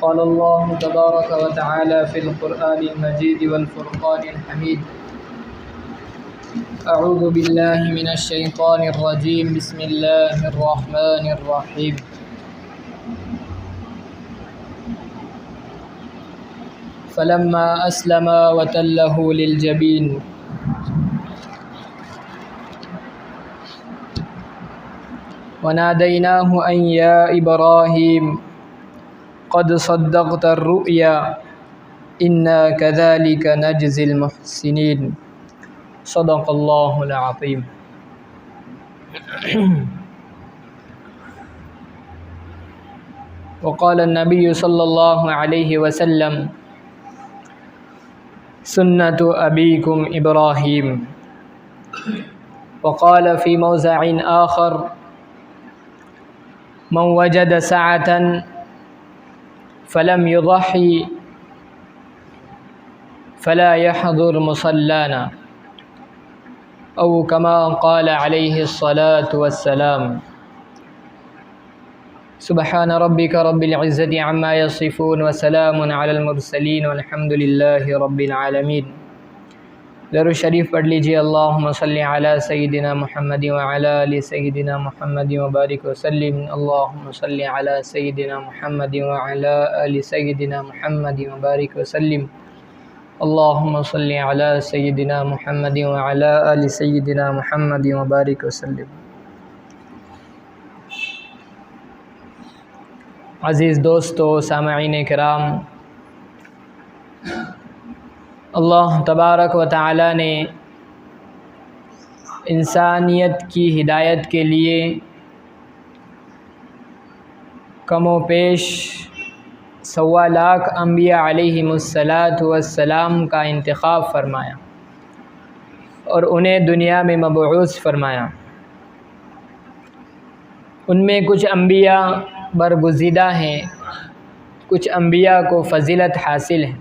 قال الله تبارك وتعالى في القرآن المجيد والفرقان الحميد. أعوذ بالله من الشيطان الرجيم. بسم الله الرحمن الرحيم. فلما أسلما وتله للجبين وناديناه أن يا إبراهيم قد صدقت الرؤيا إنا كذلك نجزي المحسنين. صدق الله العظيم. وقال النبي صلى الله عليه وسلم سنة أبيكم إبراهيم. وقال في موضع آخر من وجد سعة فلم يضحي فلا يحضر مصلانا، أو كما قال عليه الصلاة والسلام. سبحان ربك رب العزة عما يصفون وسلام على المرسلين والحمد لله رب العالمين. درود شریف پڑھ لیجیے. اللہم صلی علی سیدنا محمد وعلی آل سیدنا محمد وبارک وسلم. اللہم صلی علی سیدنا محمد وعلی آل سیدنا محمد وبارک وسلم. اللہم صلی علی سیدنا محمد وعلی آل سیدنا محمد وبارک وسلم. عزیز دوستو، سامعین کرام، اللہ تبارک و تعالی نے انسانیت کی ہدایت کے لیے کم و بیش 1.25 لاکھ انبیاء علیہم السلام کا انتخاب فرمایا اور انہیں دنیا میں مبعوث فرمایا. ان میں کچھ انبیاء برگزیدہ ہیں، کچھ انبیاء کو فضیلت حاصل ہے.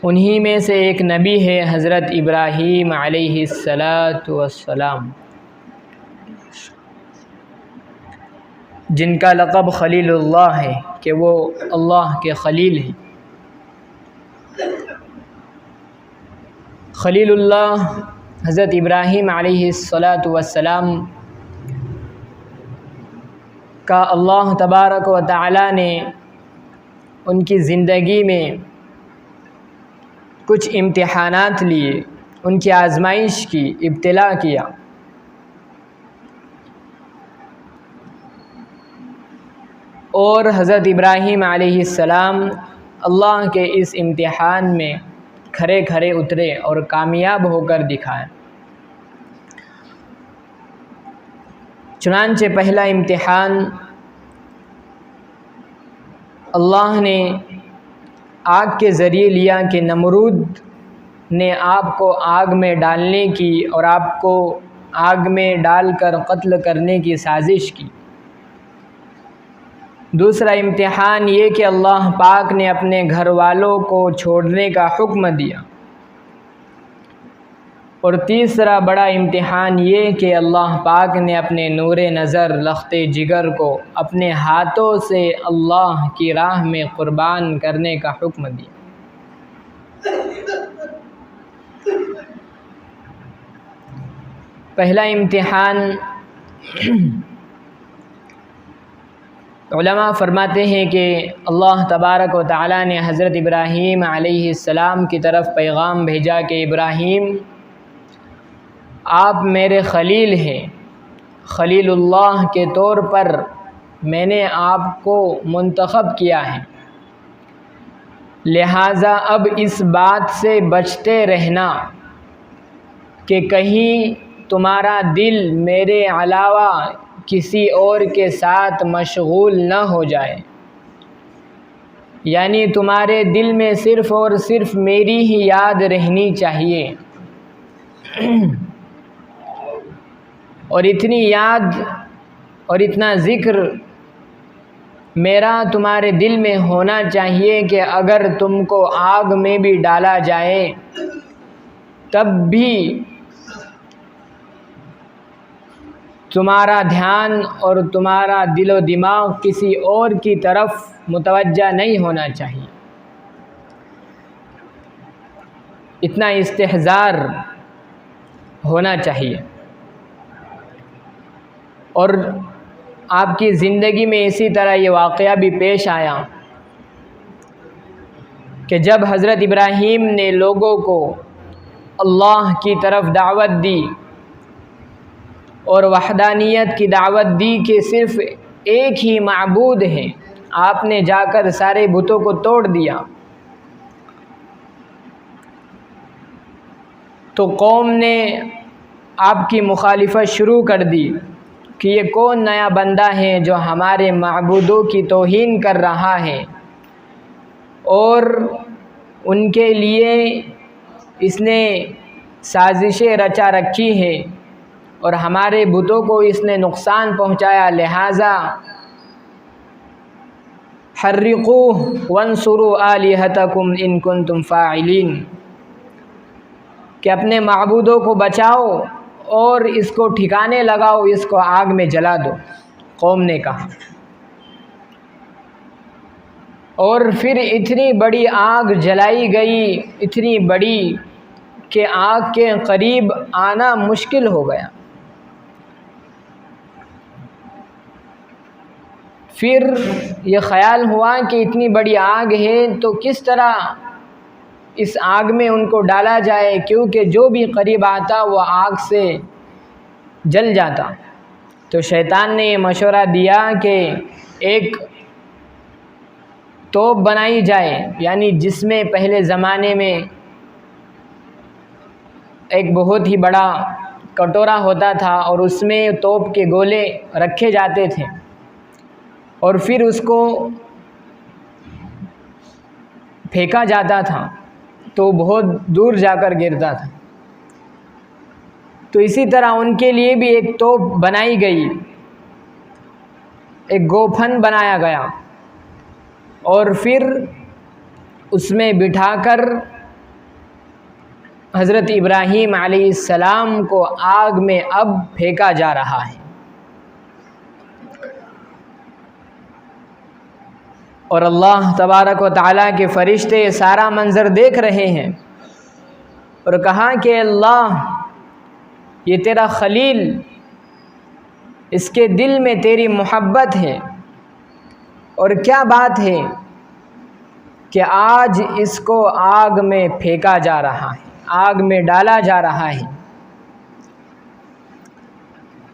انہی میں سے ایک نبی ہے حضرت ابراہیم علیہ السلام، جن کا لقب خلیل اللہ ہے کہ وہ اللہ کے خلیل ہیں. خلیل اللہ حضرت ابراہیم علیہ السلام کا اللہ تبارک و تعالی نے ان کی زندگی میں کچھ امتحانات لیے، ان کی آزمائش کی، ابتلا کیا. اور حضرت ابراہیم علیہ السلام اللہ کے اس امتحان میں کھرے کھرے اترے اور کامیاب ہو کر دکھائے. چنانچہ پہلا امتحان اللہ نے آگ کے ذریعے لیا کہ نمرود نے آپ کو آگ میں ڈالنے کی اور آپ کو آگ میں ڈال کر قتل کرنے کی سازش کی. دوسرا امتحان یہ کہ اللہ پاک نے اپنے گھر والوں کو چھوڑنے کا حکم دیا. اور تیسرا بڑا امتحان یہ کہ اللہ پاک نے اپنے نور نظر لخت جگر کو اپنے ہاتھوں سے اللہ کی راہ میں قربان کرنے کا حکم دیا. پہلا امتحان علماء فرماتے ہیں کہ اللہ تبارک و تعالی نے حضرت ابراہیم علیہ السلام کی طرف پیغام بھیجا کہ ابراہیم، آپ میرے خلیل ہیں، خلیل اللہ کے طور پر میں نے آپ کو منتخب کیا ہے، لہٰذا اب اس بات سے بچتے رہنا کہ کہیں تمہارا دل میرے علاوہ کسی اور کے ساتھ مشغول نہ ہو جائے. یعنی تمہارے دل میں صرف اور صرف میری ہی یاد رہنی چاہیے، اور اتنی یاد اور اتنا ذکر میرا تمہارے دل میں ہونا چاہیے کہ اگر تم کو آگ میں بھی ڈالا جائے تب بھی تمہارا دھیان اور تمہارا دل و دماغ کسی اور کی طرف متوجہ نہیں ہونا چاہیے۔ اتنا استحضار ہونا چاہیے۔ اور آپ کی زندگی میں اسی طرح یہ واقعہ بھی پیش آیا کہ جب حضرت ابراہیم نے لوگوں کو اللہ کی طرف دعوت دی اور وحدانیت کی دعوت دی کہ صرف ایک ہی معبود ہے، آپ نے جا کر سارے بتوں کو توڑ دیا، تو قوم نے آپ کی مخالفت شروع کر دی کہ یہ کون نیا بندہ ہے جو ہمارے معبودوں کی توہین کر رہا ہے، اور ان کے لیے اس نے سازشیں رچا رکھی ہے اور ہمارے بتوں کو اس نے نقصان پہنچایا، لہٰذا حرقوہ وانصروا آلہتکم ان کنتم فاعلین، کہ اپنے معبودوں کو بچاؤ اور اس کو ٹھکانے لگاؤ، اس کو آگ میں جلا دو، قوم نے کہا۔ اور پھر اتنی بڑی آگ جلائی گئی، اتنی بڑی کہ آگ کے قریب آنا مشکل ہو گیا۔ پھر یہ خیال ہوا کہ اتنی بڑی آگ ہے تو کس طرح اس آگ میں ان کو ڈالا جائے، کیونکہ جو بھی قریب آتا وہ آگ سے جل جاتا۔ تو شیطان نے یہ مشورہ دیا کہ ایک توپ بنائی جائے، یعنی جس میں پہلے زمانے میں ایک بہت ہی بڑا کٹورا ہوتا تھا اور اس میں توپ کے گولے رکھے جاتے تھے، اور پھر اس کو پھینکا جاتا تھا تو بہت دور جا کر گرتا تھا۔ تو اسی طرح ان کے لیے بھی ایک توپ بنائی گئی، ایک گوپھن بنایا گیا، اور پھر اس میں بٹھا کر حضرت ابراہیم علیہ السلام کو آگ میں اب پھینکا جا رہا ہے۔ اور اللہ تبارک و تعالیٰ کے فرشتے سارا منظر دیکھ رہے ہیں، اور کہا کہ اللہ، یہ تیرا خلیل، اس کے دل میں تیری محبت ہے، اور کیا بات ہے کہ آج اس کو آگ میں پھینکا جا رہا ہے، آگ میں ڈالا جا رہا ہے۔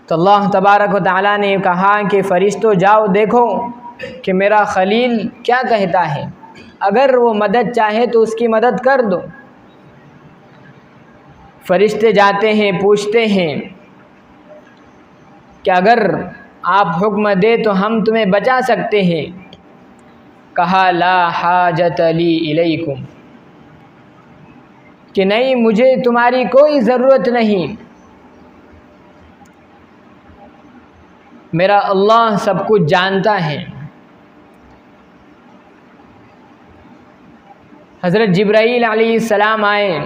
تو اللہ تبارک و تعالیٰ نے کہا کہ فرشتوں جاؤ دیکھو کہ میرا خلیل کیا کہتا ہے، اگر وہ مدد چاہے تو اس کی مدد کر دو۔ فرشتے جاتے ہیں، پوچھتے ہیں کہ اگر آپ حکم دے تو ہم تمہیں بچا سکتے ہیں۔ کہا لا حاجت لی الیکم، کہ نہیں، مجھے تمہاری کوئی ضرورت نہیں، میرا اللہ سب کچھ جانتا ہے۔ حضرت جبرائیل علیہ السلام آئے،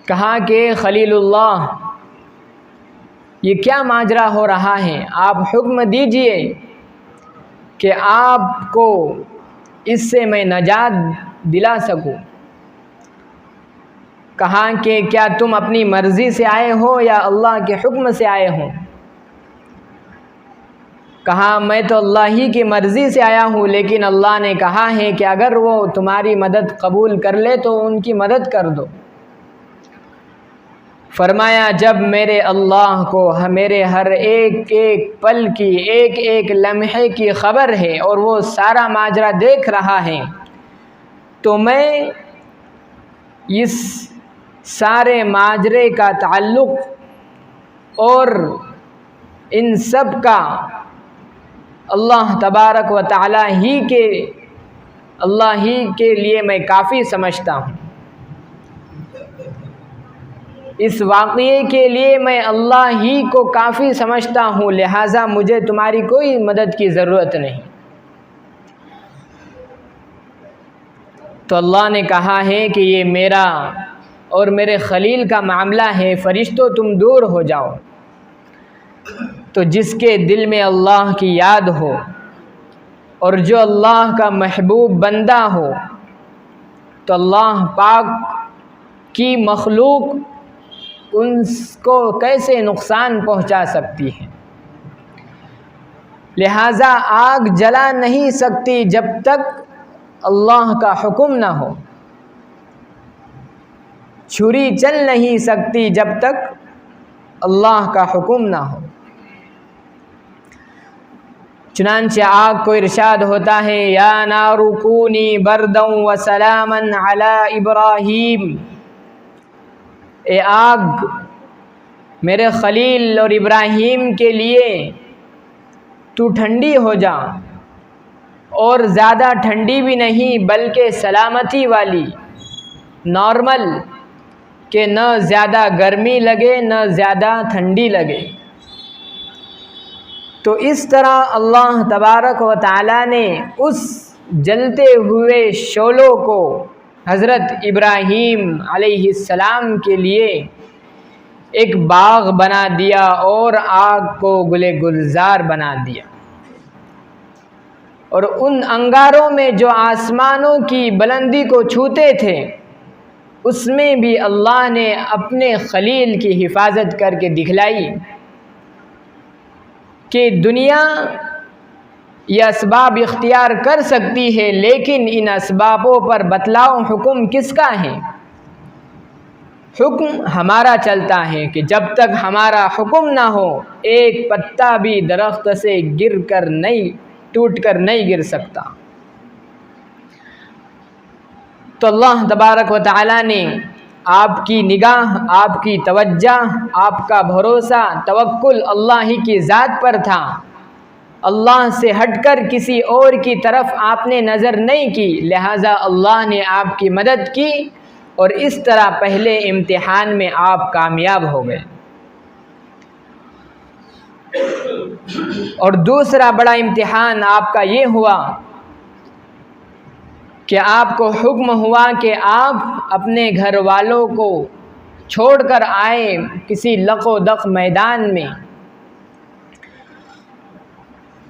کہا کہ خلیل اللہ، یہ کیا ماجرا ہو رہا ہے، آپ حکم دیجئے کہ آپ کو اس سے میں نجات دلا سکوں۔ کہا کہ کیا تم اپنی مرضی سے آئے ہو یا اللہ کے حکم سے آئے ہو؟ کہا میں تو اللہ ہی کی مرضی سے آیا ہوں، لیکن اللہ نے کہا ہے کہ اگر وہ تمہاری مدد قبول کر لے تو ان کی مدد کر دو۔ فرمایا جب میرے اللہ کو میرے ہر ایک ایک پل کی، ایک ایک لمحے کی خبر ہے اور وہ سارا ماجرا دیکھ رہا ہے، تو میں اس سارے ماجرے کا تعلق اور ان سب کا اللہ تبارک و تعالیٰ اللہ ہی کے لیے میں کافی سمجھتا ہوں۔ اس واقعے کے لیے میں اللہ ہی کو کافی سمجھتا ہوں، لہٰذا مجھے تمہاری کوئی مدد کی ضرورت نہیں۔ تو اللہ نے کہا ہے کہ یہ میرا اور میرے خلیل کا معاملہ ہے، فرشتوں تم دور ہو جاؤ۔ تو جس کے دل میں اللہ کی یاد ہو اور جو اللہ کا محبوب بندہ ہو تو اللہ پاک کی مخلوق ان کو کیسے نقصان پہنچا سکتی ہے؟ لہٰذا آگ جلا نہیں سکتی جب تک اللہ کا حکم نہ ہو، چھری چل نہیں سکتی جب تک اللہ کا حکم نہ ہو۔ چنانچہ آگ کو ارشاد ہوتا ہے یا نار کونی بردا وسلاما علی ابراہیم، اے آگ میرے خلیل اور ابراہیم کے لیے تو ٹھنڈی ہو جا، اور زیادہ ٹھنڈی بھی نہیں بلکہ سلامتی والی، نارمل، کہ نہ زیادہ گرمی لگے نہ زیادہ ٹھنڈی لگے۔ تو اس طرح اللہ تبارک و تعالیٰ نے اس جلتے ہوئے شعلوں کو حضرت ابراہیم علیہ السلام کے لیے ایک باغ بنا دیا اور آگ کو گلے گلزار بنا دیا، اور ان انگاروں میں جو آسمانوں کی بلندی کو چھوتے تھے اس میں بھی اللہ نے اپنے خلیل کی حفاظت کر کے دکھلائی کہ دنیا یہ اسباب اختیار کر سکتی ہے، لیکن ان اسبابوں پر بتلاؤ حکم کس کا ہے؟ حکم ہمارا چلتا ہے کہ جب تک ہمارا حکم نہ ہو ایک پتا بھی درخت سے ٹوٹ کر نہیں گر سکتا۔ تو اللہ تبارک و تعالیٰ نے آپ کی نگاہ، آپ کی توجہ، آپ کا بھروسہ، توکل اللہ ہی کی ذات پر تھا، اللہ سے ہٹ کر کسی اور کی طرف آپ نے نظر نہیں کی، لہٰذا اللہ نے آپ کی مدد کی اور اس طرح پہلے امتحان میں آپ کامیاب ہو گئے۔ اور دوسرا بڑا امتحان آپ کا یہ ہوا کہ آپ کو حکم ہوا کہ آپ اپنے گھر والوں کو چھوڑ کر آئے کسی لق و دق میدان میں۔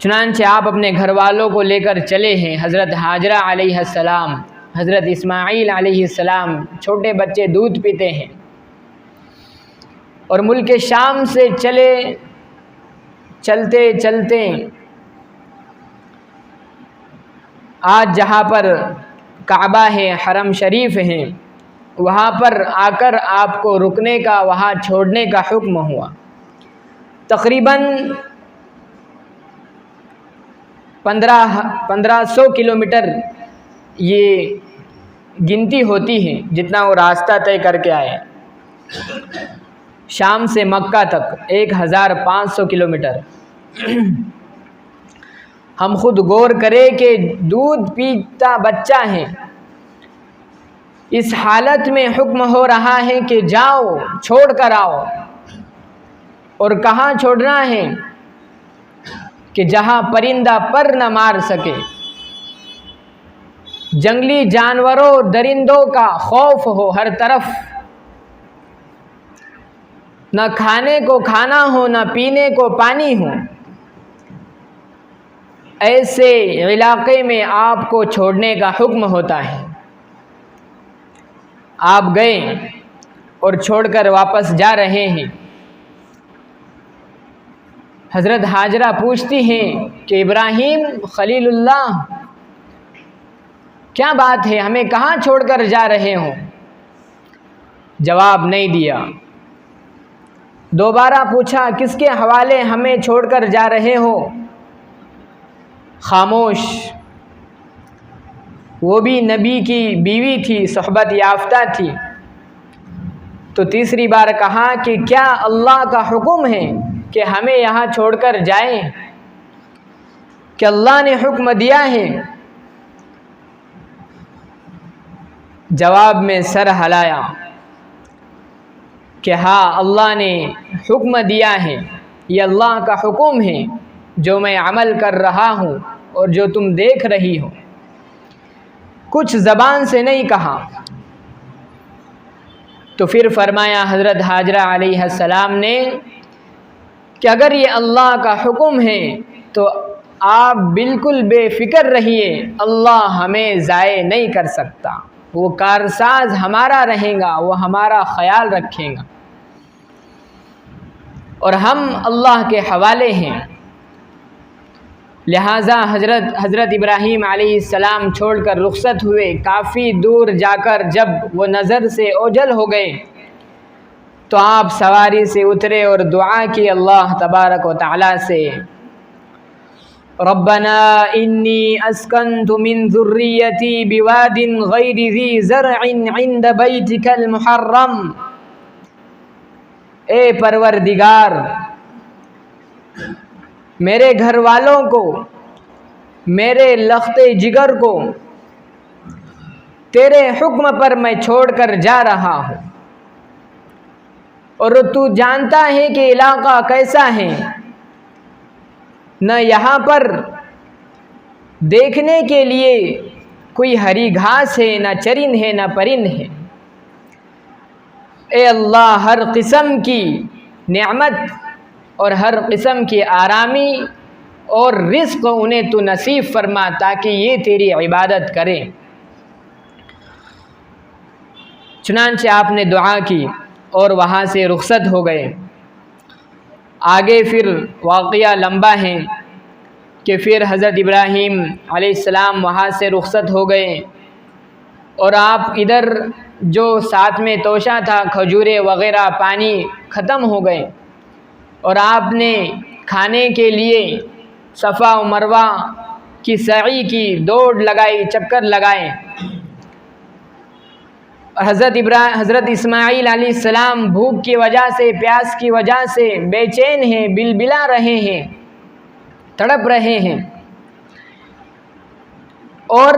چنانچہ آپ اپنے گھر والوں کو لے کر چلے ہیں، حضرت ہاجرہ علیہ السلام، حضرت اسماعیل علیہ السلام، چھوٹے بچے دودھ پیتے ہیں، اور ملک شام سے چلتے چلتے آج جہاں پر کعبہ ہے، حرم شریف ہے، وہاں پر آ کر آپ کو رکنے کا، وہاں چھوڑنے کا حکم ہوا۔ تقریباً 1500 کلومیٹر یہ گنتی ہوتی ہے جتنا وہ راستہ طے کر کے آئے، شام سے مکہ تک 1500 کلومیٹر۔ ہم خود غور کریں کہ دودھ پیتا بچہ ہے، اس حالت میں حکم ہو رہا ہے کہ جاؤ چھوڑ کر آؤ، اور کہاں چھوڑنا ہے کہ جہاں پرندہ پر نہ مار سکے، جنگلی جانوروں درندوں کا خوف ہو ہر طرف، نہ کھانے کو کھانا ہو نہ پینے کو پانی ہو، ایسے علاقے میں آپ کو چھوڑنے کا حکم ہوتا ہے۔ آپ گئے اور چھوڑ کر واپس جا رہے ہیں۔ حضرت ہاجرہ پوچھتی ہیں کہ ابراہیم خلیل اللہ، کیا بات ہے، ہمیں کہاں چھوڑ کر جا رہے ہو؟ جواب نہیں دیا۔ دوبارہ پوچھا کس کے حوالے ہمیں چھوڑ کر جا رہے ہو؟ خاموش۔ وہ بھی نبی کی بیوی تھی، صحبت یافتہ تھی، تو تیسری بار کہا کہ کیا اللہ کا حکم ہے کہ ہمیں یہاں چھوڑ کر جائیں، کہ اللہ نے حکم دیا ہے؟ جواب میں سر ہلایا کہ ہاں اللہ نے حکم دیا ہے، یہ اللہ کا حکم ہے جو میں عمل کر رہا ہوں اور جو تم دیکھ رہی ہو۔ کچھ زبان سے نہیں کہا۔ تو پھر فرمایا حضرت ہاجرہ علیہ السلام نے کہ اگر یہ اللہ کا حکم ہے تو آپ بالکل بے فکر رہیے، اللہ ہمیں ضائع نہیں کر سکتا، وہ کارساز ہمارا رہے گا، وہ ہمارا خیال رکھے گا، اور ہم اللہ کے حوالے ہیں۔ لہٰذا حضرت ابراہیم علیہ السلام چھوڑ کر رخصت ہوئے۔ کافی دور جا کر جب وہ نظر سے اوجھل ہو گئے تو آپ سواری سے اترے اور دعا کی اللہ تبارک و تعالی سے، ربنا انی اسکنت من ذریتی بواد غیر ذی زرع عند بیتک المحرم، اے پروردگار میرے گھر والوں کو، میرے لخت جگر کو تیرے حکم پر میں چھوڑ کر جا رہا ہوں، اور تو جانتا ہے کہ علاقہ کیسا ہے، نہ یہاں پر دیکھنے کے لیے کوئی ہری گھاس ہے، نہ چرند ہے، نہ پرند ہے۔ اے اللہ، ہر قسم کی نعمت اور ہر قسم کی آرامی اور رزق انہیں تو نصیب فرما تاکہ یہ تیری عبادت کریں۔ چنانچہ آپ نے دعا کی اور وہاں سے رخصت ہو گئے۔ آگے پھر واقعہ لمبا ہے کہ پھر حضرت ابراہیم علیہ السلام وہاں سے رخصت ہو گئے، اور آپ ادھر جو ساتھ میں توشہ تھا، کھجورے وغیرہ، پانی ختم ہو گئے، اور آپ نے کھانے کے لیے صفا و مروہ کی سعی کی، دوڑ لگائی، چکر لگائے۔ حضرت اسماعیل علیہ السلام بھوک کی وجہ سے، پیاس کی وجہ سے بے چین ہیں، بلبلا رہے ہیں، تڑپ رہے ہیں، اور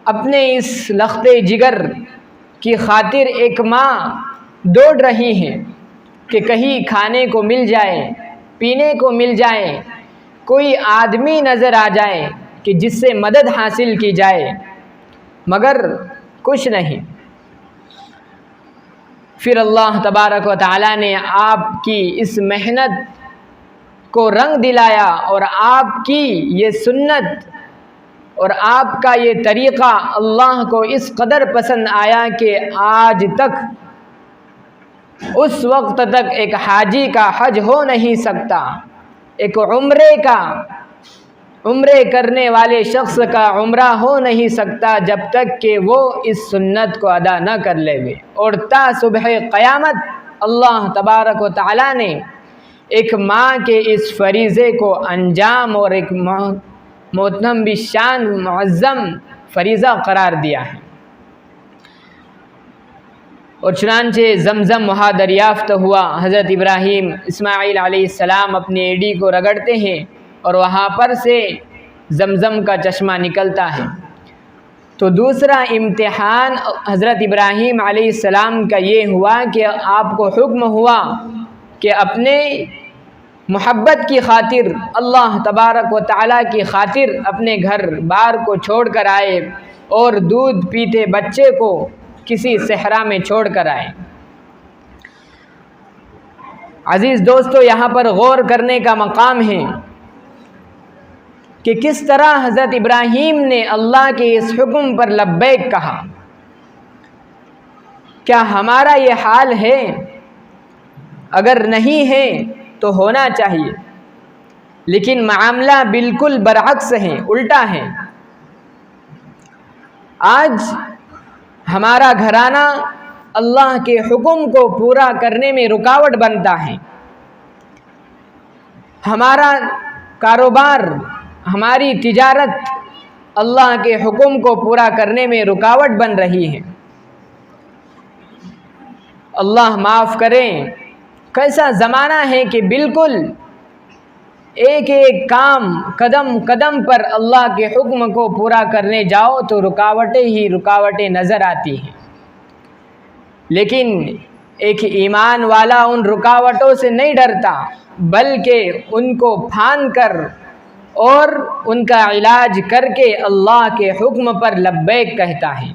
اپنے اس لخت جگر کی خاطر ایک ماں دوڑ رہی ہیں کہ کہیں کھانے کو مل جائے، پینے کو مل جائے، کوئی آدمی نظر آ جائے کہ جس سے مدد حاصل کی جائے، مگر کچھ نہیں۔ پھر اللہ تبارک و تعالی نے آپ کی اس محنت کو رنگ دلایا، اور آپ کی یہ سنت اور آپ کا یہ طریقہ اللہ کو اس قدر پسند آیا کہ آج تک، اس وقت تک ایک حاجی کا حج ہو نہیں سکتا، ایک عمرے کرنے والے شخص کا عمرہ ہو نہیں سکتا جب تک کہ وہ اس سنت کو ادا نہ کر لے گے۔ اور تا صبح قیامت اللہ تبارک و تعالی نے ایک ماں کے اس فریضے کو انجام اور ایک محترم بشان معظم فریضہ قرار دیا ہے۔ اور چنانچہ زمزم وہاں دریافت ہوا۔ حضرت ابراہیم اسماعیل علیہ السلام اپنی ایڑی کو رگڑتے ہیں اور وہاں پر سے زمزم کا چشمہ نکلتا ہے۔ تو دوسرا امتحان حضرت ابراہیم علیہ السلام کا یہ ہوا کہ آپ کو حکم ہوا کہ اپنے محبت کی خاطر، اللہ تبارک و تعالیٰ کی خاطر اپنے گھر بار کو چھوڑ کر آئے اور دودھ پیتے بچے کو کسی صحرا میں چھوڑ کر آئے۔ عزیز دوستو، یہاں پر غور کرنے کا مقام ہے کہ کس طرح حضرت ابراہیم نے اللہ کے اس حکم پر لبیک کہا۔ کیا ہمارا یہ حال ہے؟ اگر نہیں ہے تو ہونا چاہیے، لیکن معاملہ بالکل برعکس ہے، الٹا ہے۔ آج ہمارا گھرانہ اللہ کے حکم کو پورا کرنے میں رکاوٹ بنتا ہے، ہمارا کاروبار، ہماری تجارت اللہ کے حکم کو پورا کرنے میں رکاوٹ بن رہی ہے۔ اللہ معاف کریں، کیسا زمانہ ہے کہ بالکل ایک ایک کام، قدم قدم پر اللہ کے حکم کو پورا کرنے جاؤ تو رکاوٹیں ہی رکاوٹیں نظر آتی ہیں۔ لیکن ایک ایمان والا ان رکاوٹوں سے نہیں ڈرتا، بلکہ ان کو پھان کر اور ان کا علاج کر کے اللہ کے حکم پر لبیک کہتا ہے۔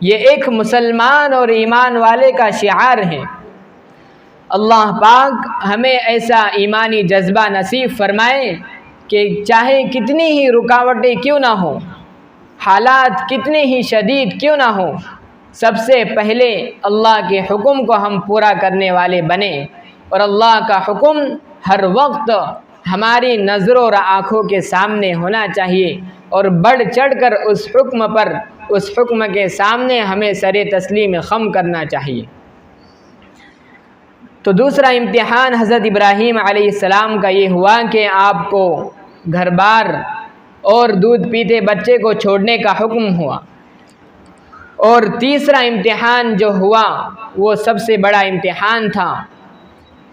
یہ ایک مسلمان اور ایمان والے کا شعار ہے۔ اللہ پاک ہمیں ایسا ایمانی جذبہ نصیب فرمائے کہ چاہے کتنی ہی رکاوٹیں کیوں نہ ہوں، حالات کتنے ہی شدید کیوں نہ ہوں، سب سے پہلے اللہ کے حکم کو ہم پورا کرنے والے بنیں، اور اللہ کا حکم ہر وقت ہماری نظروں اور آنکھوں کے سامنے ہونا چاہیے، اور بڑھ چڑھ کر اس حکم کے سامنے ہمیں سر تسلیم خم کرنا چاہیے۔ تو دوسرا امتحان حضرت ابراہیم علیہ السلام کا یہ ہوا کہ آپ کو گھر بار اور دودھ پیتے بچے کو چھوڑنے کا حکم ہوا، اور تیسرا امتحان جو ہوا وہ سب سے بڑا امتحان تھا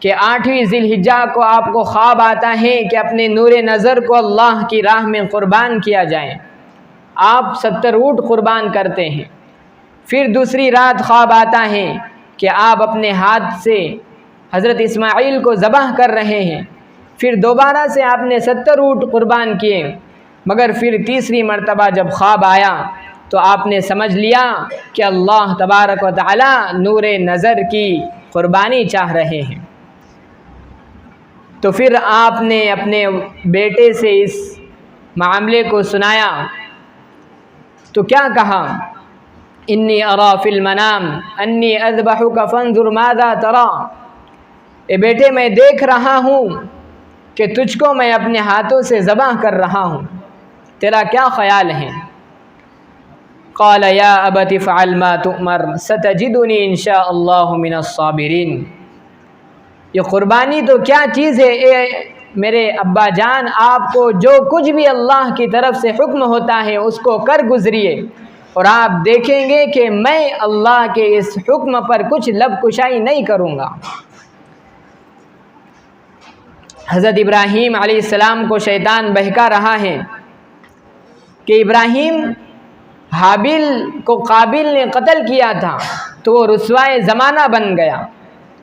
کہ 8ویں ذی الحجہ کو آپ کو خواب آتا ہے کہ اپنے نور نظر کو اللہ کی راہ میں قربان کیا جائے، آپ 70 اونٹ قربان کرتے ہیں۔ پھر دوسری رات خواب آتا ہے کہ آپ اپنے ہاتھ سے حضرت اسماعیل کو ذبح کر رہے ہیں، پھر دوبارہ سے آپ نے 70 اونٹ قربان کیے، مگر پھر تیسری مرتبہ جب خواب آیا تو آپ نے سمجھ لیا کہ اللہ تبارک و تعالی نور نظر کی قربانی چاہ رہے ہیں۔ تو پھر آپ نے اپنے بیٹے سے اس معاملے کو سنایا تو کیا کہا؟ انی ارا فی المنام انی اذبحک فانظر ماذا ترى، اے بیٹے میں دیکھ رہا ہوں کہ تجھ کو میں اپنے ہاتھوں سے ذبح کر رہا ہوں، تیرا کیا خیال ہے؟ قال یا ابت افعل ما تؤمر ستجدنی ان شاء اللہ من الصابرین۔ یہ قربانی تو کیا چیز ہے اے میرے ابا جان، آپ کو جو کچھ بھی اللہ کی طرف سے حکم ہوتا ہے اس کو کر گزریے، اور آپ دیکھیں گے کہ میں اللہ کے اس حکم پر کچھ لب کشائی نہیں کروں گا۔ حضرت ابراہیم علیہ السلام کو شیطان بہکا رہا ہے کہ ابراہیم حابیل کو قابیل نے قتل کیا تھا تو وہ رسوائے زمانہ بن گیا،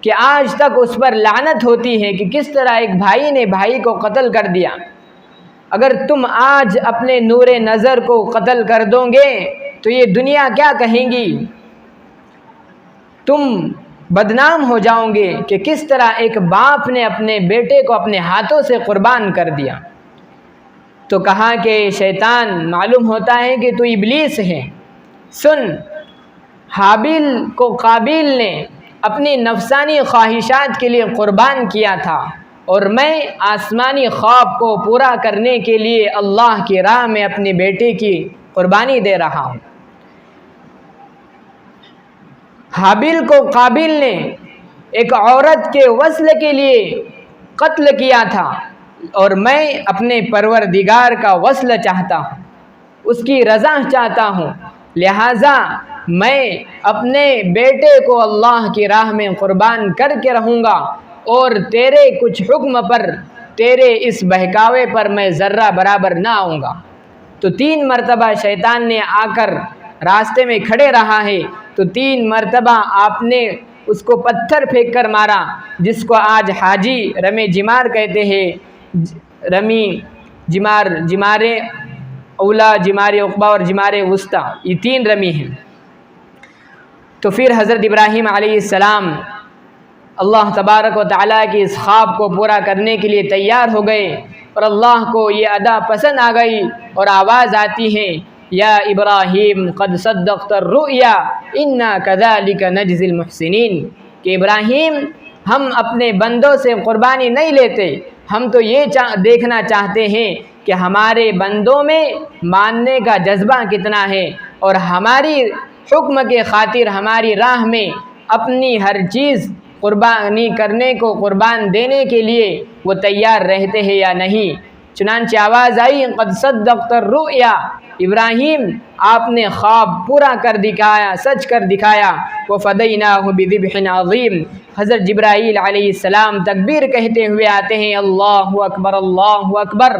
کہ آج تک اس پر لعنت ہوتی ہے کہ کس طرح ایک بھائی نے بھائی کو قتل کر دیا۔ اگر تم آج اپنے نور نظر کو قتل کر دو گے تو یہ دنیا کیا کہیں گی، تم بدنام ہو جاؤ گے کہ کس طرح ایک باپ نے اپنے بیٹے کو اپنے ہاتھوں سے قربان کر دیا۔ تو کہا کہ شیطان معلوم ہوتا ہے کہ تو ابلیس ہے، سن، حابیل کو قابیل نے اپنی نفسانی خواہشات کے لیے قربان کیا تھا، اور میں آسمانی خواب کو پورا کرنے کے لیے اللہ کی راہ میں اپنے بیٹے کی قربانی دے رہا ہوں۔ حابیل کو قابیل نے ایک عورت کے وصل کے لیے قتل کیا تھا، اور میں اپنے پروردگار کا وصل چاہتا ہوں، اس کی رضا چاہتا ہوں، لہٰذا میں اپنے بیٹے کو اللہ کی راہ میں قربان کر کے رہوں گا، اور تیرے کچھ حکم پر، تیرے اس بہکاوے پر میں ذرہ برابر نہ آؤں گا۔ تو 3 مرتبہ شیطان نے آ کر راستے میں کھڑے رہا ہے، تو 3 مرتبہ آپ نے اس کو پتھر پھینک کر مارا، جس کو آج حاجی رمی جمار کہتے ہیں، رمی جمار، جمار اولا، جمار عقبہ اور جمار وسطیٰ، یہ 3 رمی ہیں۔ تو پھر حضرت ابراہیم علیہ السلام اللہ تبارک و تعالیٰ کی اس خواب کو پورا کرنے کے لیے تیار ہو گئے، اور اللہ کو یہ ادا پسند آ گئی، اور آواز آتی ہے یا ابراہیم قد صدقت الرؤیا انا کذالک نجزی المحسنین، کہ ابراہیم ہم اپنے بندوں سے قربانی نہیں لیتے، ہم تو یہ دیکھنا چاہتے ہیں کہ ہمارے بندوں میں ماننے کا جذبہ کتنا ہے، اور ہماری حکم کے خاطر ہماری راہ میں اپنی ہر چیز قربانی کرنے کو، قربان دینے کے لیے وہ تیار رہتے ہیں یا نہیں۔ چنانچہ آواز آئی قد صدقت الرؤیا، ابراہیم آپ نے خواب پورا کر دکھایا، سچ کر دکھایا۔ وفدیناہ بذبح عظیم، حضرت جبرائیل علیہ السلام تکبیر کہتے ہوئے آتے ہیں، اللہ اکبر اللہ اکبر،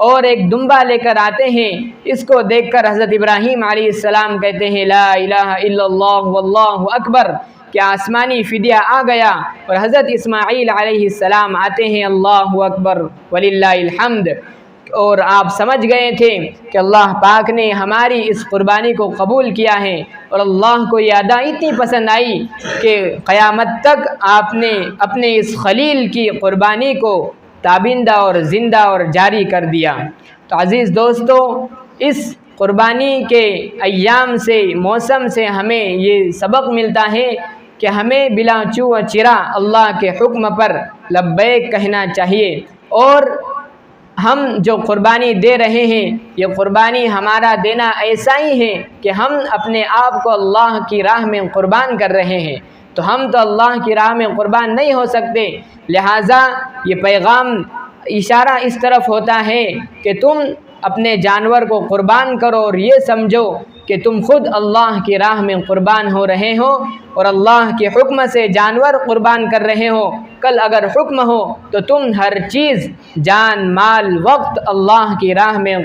اور ایک دمبا لے کر آتے ہیں۔ اس کو دیکھ کر حضرت ابراہیم علیہ السلام کہتے ہیں لا الہ الا اللہ واللہ اکبر، کہ آسمانی فدیہ آ گیا، اور حضرت اسماعیل علیہ السلام آتے ہیں اللہ اکبر وللہ الحمد، اور آپ سمجھ گئے تھے کہ اللہ پاک نے ہماری اس قربانی کو قبول کیا ہے، اور اللہ کو یہ ادا اتنی پسند آئی کہ قیامت تک آپ نے اپنے اس خلیل کی قربانی کو تابندہ اور زندہ اور جاری کر دیا۔ تو عزیز دوستو، اس قربانی کے ایام سے، موسم سے ہمیں یہ سبق ملتا ہے کہ ہمیں بلا چو و چرا اللہ کے حکم پر لبیک کہنا چاہیے، اور ہم جو قربانی دے رہے ہیں یہ قربانی ہمارا دینا ایسا ہی ہے کہ ہم اپنے آپ کو اللہ کی راہ میں قربان کر رہے ہیں، تو ہم تو اللہ کی راہ میں قربان نہیں ہو سکتے، لہٰذا یہ پیغام اشارہ اس طرف ہوتا ہے کہ تم اپنے جانور کو قربان کرو اور یہ سمجھو کہ تم خود اللہ کی راہ میں قربان ہو رہے ہو اور اللہ کے حکم سے جانور قربان کر رہے ہو۔ کل اگر حکم ہو تو تم ہر چیز، جان، مال، وقت اللہ کی راہ میں